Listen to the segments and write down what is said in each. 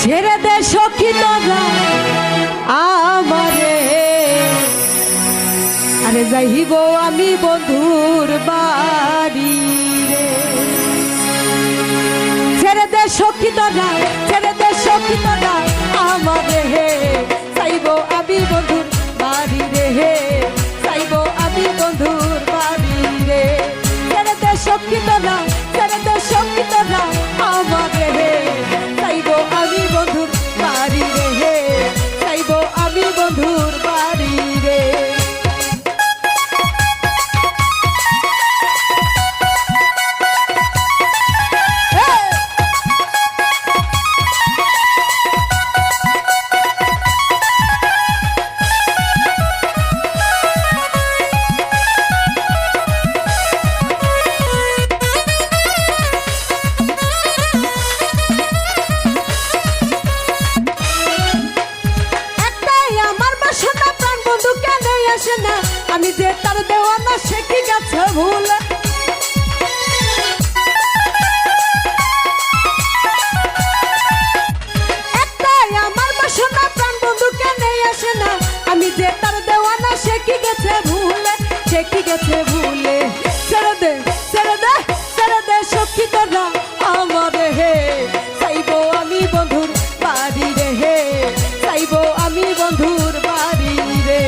ছেড়ে দে সখী তোরা আমারে, আরে যাইব আমি বন্ধুর বাড়ি রে। ছেড়ে দে সখী তোরা, ছেড়ে দে সখী তোরা আমারে, যাইব আমি বন্ধুর বাড়ি রে, যাইব আমি বন্ধুর বাড়ি রে। ছেড়ে দে সখী তোরা, ছেড়ে দে সখী তোরা আমারে, যাইব আমি বন্ধুর বাড়ি রে, যাইব আমি বন্ধুর বাড়ি রে। আমি যে তার দেওয়ানা সে কি গেছে ভুল, একটাই আমার বাসনা প্রাণ বন্ধু কেন আসে না। আমি যে তার দেওয়ানা সে কি গেছে ভুলে, সে কি গেছে ভুলে। ছেড়ে দে ছেড়ে দে ছেড়ে দে সখী তোরা আমারে, হে চাইব আমি বন্ধুর বাড়ি রে, হে চাইব আমি বন্ধুর বাড়ি রে।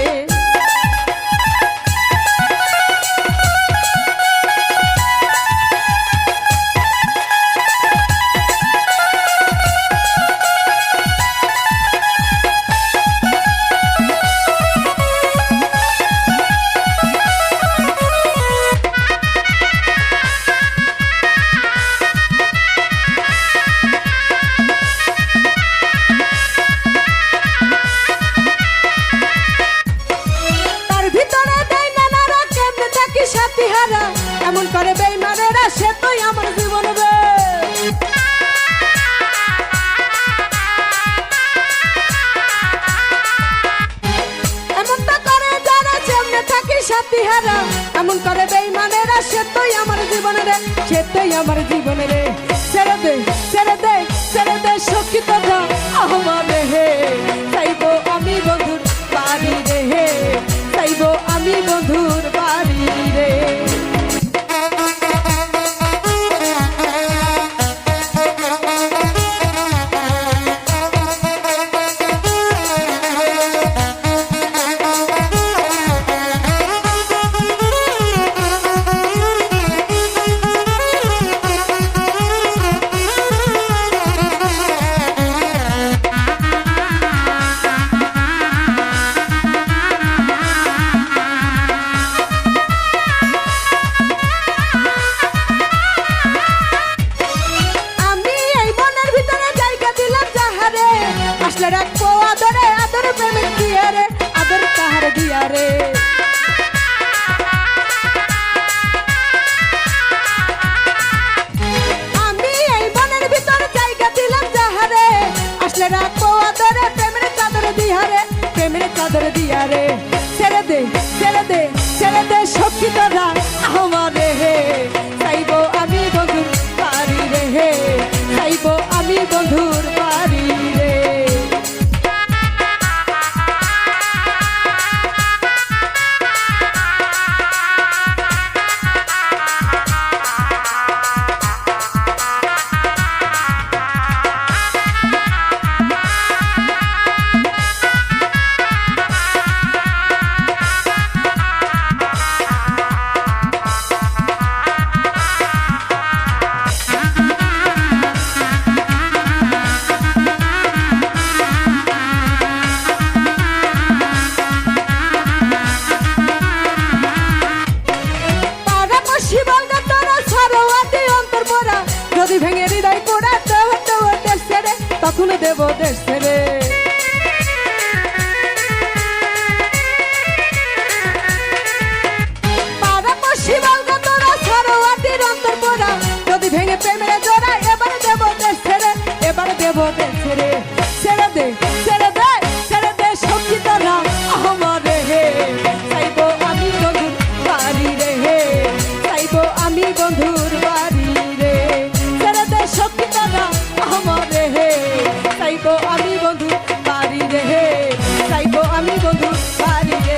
এমন করে বেইমানেরা সে তুই আমার জীবন রে, এমন তো করে যারা যেমনে থাকি সাথী হারা। এমন করে বেইমানেরা সে তুই আমার জীবন রে, সে তুই আমার জীবন রে। ছেড়ে দে ছেড়ে দে ছেড়ে দে সখী তোরা আমারে, হে চাইব আমি বন্ধুর বাড়ি রে, হে চাইব আমি বন্ধুর বাড়ি রে। রাখবো আদরে আদর প্রেমের দিয়া রে, আদর কাহার দিয়া রে। আমি এই বনের ভিতর জায়গা দিলাম যাহারে, আসলে রাখবো আদরে প্রেমের চাদর দিয়া রে, প্রেমের চাদর দিয়া রে। ছেড়ে দে ছেড়ে দে ছেড়ে দে সখী তোরা আমারে, হে চাইব আমি বন্ধুর বাড়ি রে, হে চাইব আমি বন্ধুর বাড়ি রে। যদি ভেঙে হৃদয় পোড়া দেশ ছেড়ে, তখন দেব দেশ ছেড়ে। যদি ভেঙে প্রেমের জোড়া এবার দেব দেশ ছেড়ে, এবার দেব দেশ ছেড়ে। ছেড়ে দে ছেড়ে দে ছেড়ে দে সখী তোরা আমারে, হে চাইব আমি বন্ধুর বাড়ি রে, হে চাইব আমি বন্ধুর বাড়ি রে। ছেড়ে দে সখী তোরা আমারে, হে চাইব আমি বন্ধুর বাড়ি রে,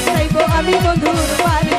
যাইব আমি বন্ধুর বাড়ি